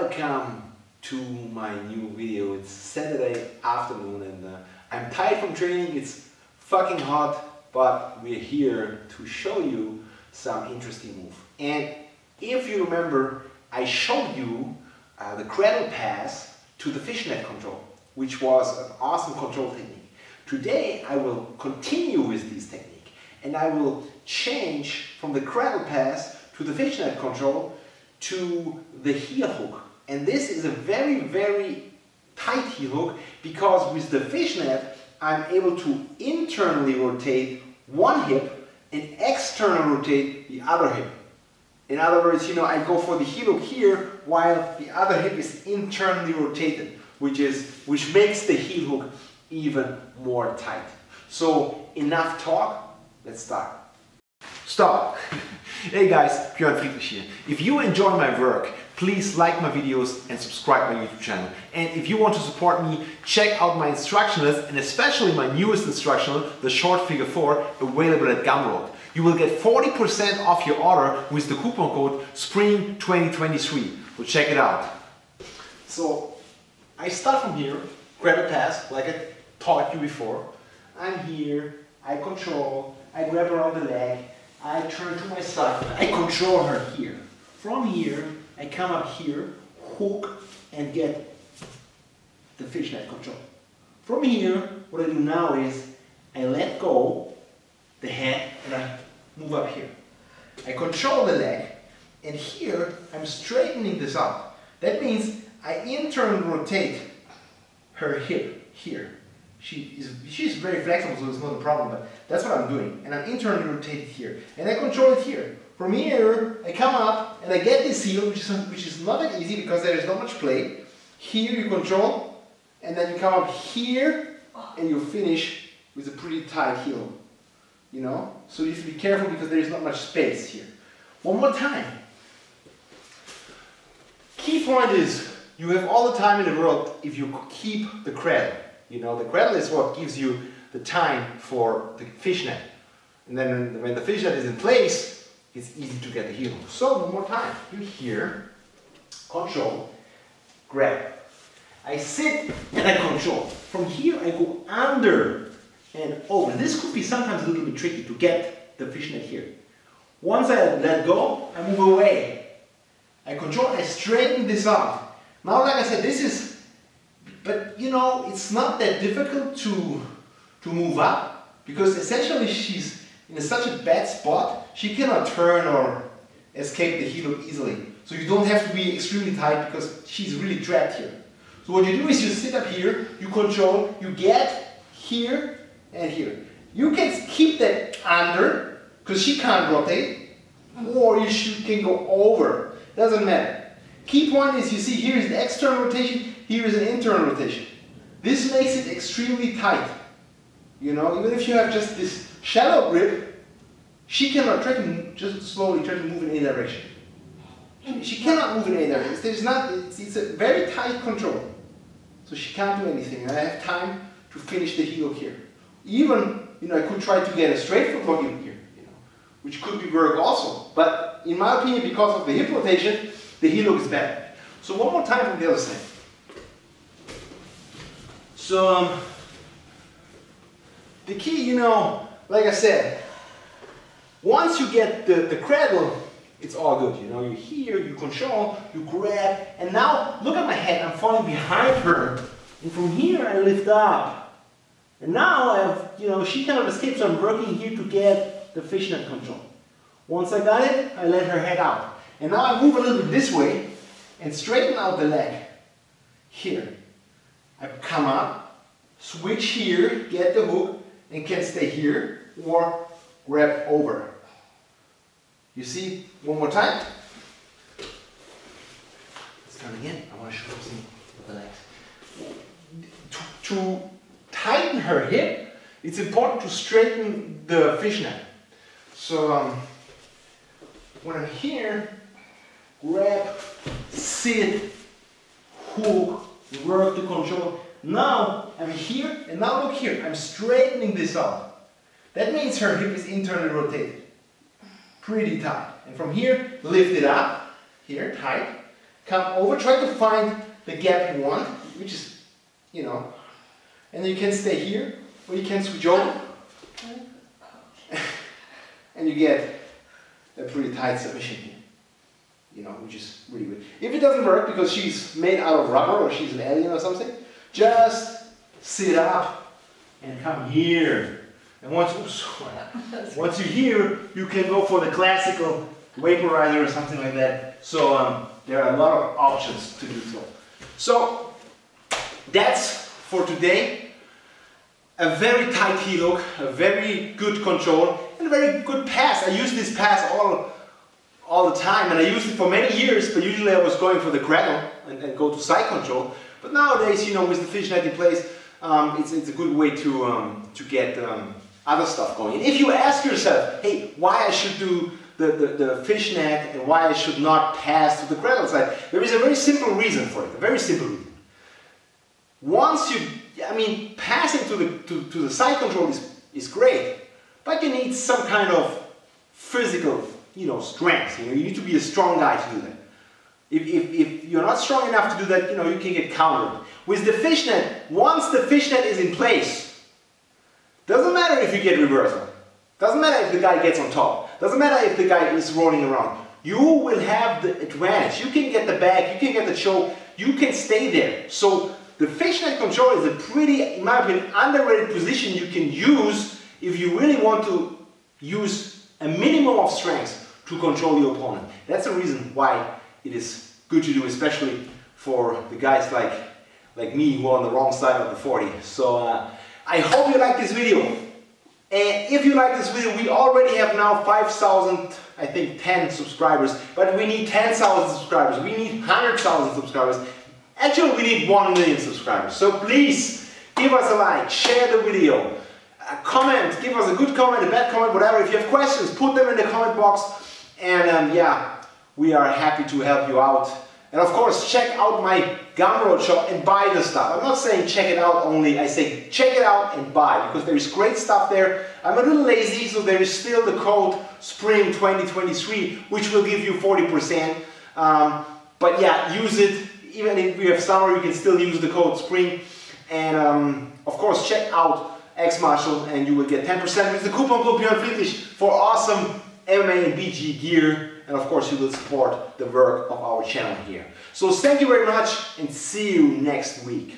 Welcome to my new video. It's Saturday afternoon and I'm tired from training. It's fucking hot, but we're here to show you some interesting move. And if you remember, I showed you the cradle pass to the fishnet control, which was an awesome control technique. Today I will continue with this technique and I will change from the cradle pass to the fishnet control to the heel hook. And this is a very, very tight heel hook because with the fishnet I'm able to internally rotate one hip and externally rotate the other hip. In other words, I go for the heel hook here while the other hip is internally rotated, which makes the heel hook even more tight. So enough talk, let's start. Stop! Hey guys, Björn Friedrich here. If you enjoy my work, please like my videos and subscribe my YouTube channel. And if you want to support me, check out my instruction list and especially my newest instructional, the Short Figure 4, available at Gumroad. You will get 40% off your order with the coupon code SPRING2023. So check it out. So I start from here, grab a pass like I taught you before. I'm here, I control, I grab around the leg, I turn to my side, I control her here. From here, I come up here, hook, and get the fishnet control. From here, what I do now is I let go the head and I move up here. I control the leg, and here I'm straightening this up. That means I internally rotate her hip here. She's very flexible, so it's not a problem, but that's what I'm doing. And I'm internally rotated here. And I control it here. From here, I come up and I get this heel, which is not that easy because there is not much play. Here you control, and then you come up here, and you finish with a pretty tight heel. So you have to be careful because there is not much space here. One more time. Key point is, you have all the time in the world if you keep the cradle. The cradle is what gives you the time for the fishnet. And then when the fishnet is in place, it's easy to get the heel hook. So one more time. You here, control, grab. I sit and I control. From here I go under and over. This could be sometimes a little bit tricky to get the fishnet here. Once I let go, I move away. I control, I straighten this up. Now, like I said, but it's not that difficult to move up because essentially she's in such a bad spot, she cannot turn or escape the heel hook easily. So you don't have to be extremely tight because she's really trapped here. So what you do is you sit up here, you control, you get here and here. You can keep that under because she can't rotate, or you can go over. Doesn't matter. Key point is, you see here is the external rotation, here is an internal rotation. This makes it extremely tight. Even if you have just this shallow grip, she cannot try to just slowly try to move in any direction. She cannot move in any direction. It's a very tight control. So she can't do anything. And I have time to finish the heel hook here. Even, I could try to get a straight foot lock in here, which could be work also. But in my opinion, because of the hip rotation, the heel hook is better. So one more time from the other side. So the key, like I said, once you get the cradle, it's all good. You're here, you control, you grab, and now look at my head. I'm falling behind her, and from here I lift up. And now I have, she cannot escape, so I'm working here to get the fishnet control. Once I got it, I let her head out. And now I move a little bit this way and straighten out the leg. Here. I come up, switch here, get the hook, and can stay here or grab over. You see? One more time. Let's turn again. I want to show you something with the legs. To tighten her hip, it's important to straighten the fishnet. So when I'm here, grab, sit, hook, work the control. Now I'm here, and now look here, I'm straightening this up. That means her hip is internally rotated. Pretty tight. And from here, lift it up, here, tight. come over, try to find the gap you want, which is, you know, and then you can stay here, or you can switch over, and you get a pretty tight submission here, you know, which is really good. If it doesn't work because she's made out of rubber or she's an alien or something, just sit up and come here. And once you're here, you can go for the classical vaporizer or something like that. So there are a lot of options to do so. So that's for today. A very tight heel hook, a very good control, and a very good pass. I use this pass all the time, and I used it for many years, but usually I was going for the cradle and go to side control. But nowadays, you know, with the fishnet in place, it's a good way to get other stuff going. And if you ask yourself, hey, why I should do the fishnet and why I should not pass to the cradle side, there is a very simple reason for it, a very simple reason. Once you, I mean, passing to the side control is great, but you need some kind of physical, you know, strength. You know, you need to be a strong guy to do that. If you're not strong enough to do that, you know, you can get countered. With the fishnet, once the fishnet is in place, doesn't matter if you get reversal, doesn't matter if the guy gets on top, doesn't matter if the guy is rolling around, you will have the advantage. You can get the back, you can get the choke, you can stay there. So the fishnet control is a pretty, in my opinion, underrated position you can use if you really want to use a minimum of strength to control your opponent. That's the reason why it is good to do, especially for the guys like me who are on the wrong side of the 40. So I hope you like this video. And if you like this video, we already have now 5,000, I think 10 subscribers, but we need 10,000 subscribers, we need 100,000 subscribers. Actually, we need 1 million subscribers. So please, give us a like, share the video, comment, give us a good comment, a bad comment, whatever. If you have questions, put them in the comment box. And yeah, we are happy to help you out. And of course, check out my Gumroad shop and buy the stuff. I'm not saying check it out only, I say check it out and buy, because there is great stuff there. I'm a little lazy, so there is still the code SPRING 2023, which will give you 40%. But yeah, use it. Even if we have summer, you can still use the code SPRING. And of course, check out X Marshall and you will get 10% with the coupon code Björn Friedrich for awesome MMA and BG gear. And of course, you will support the work of our channel here. So thank you very much and see you next week.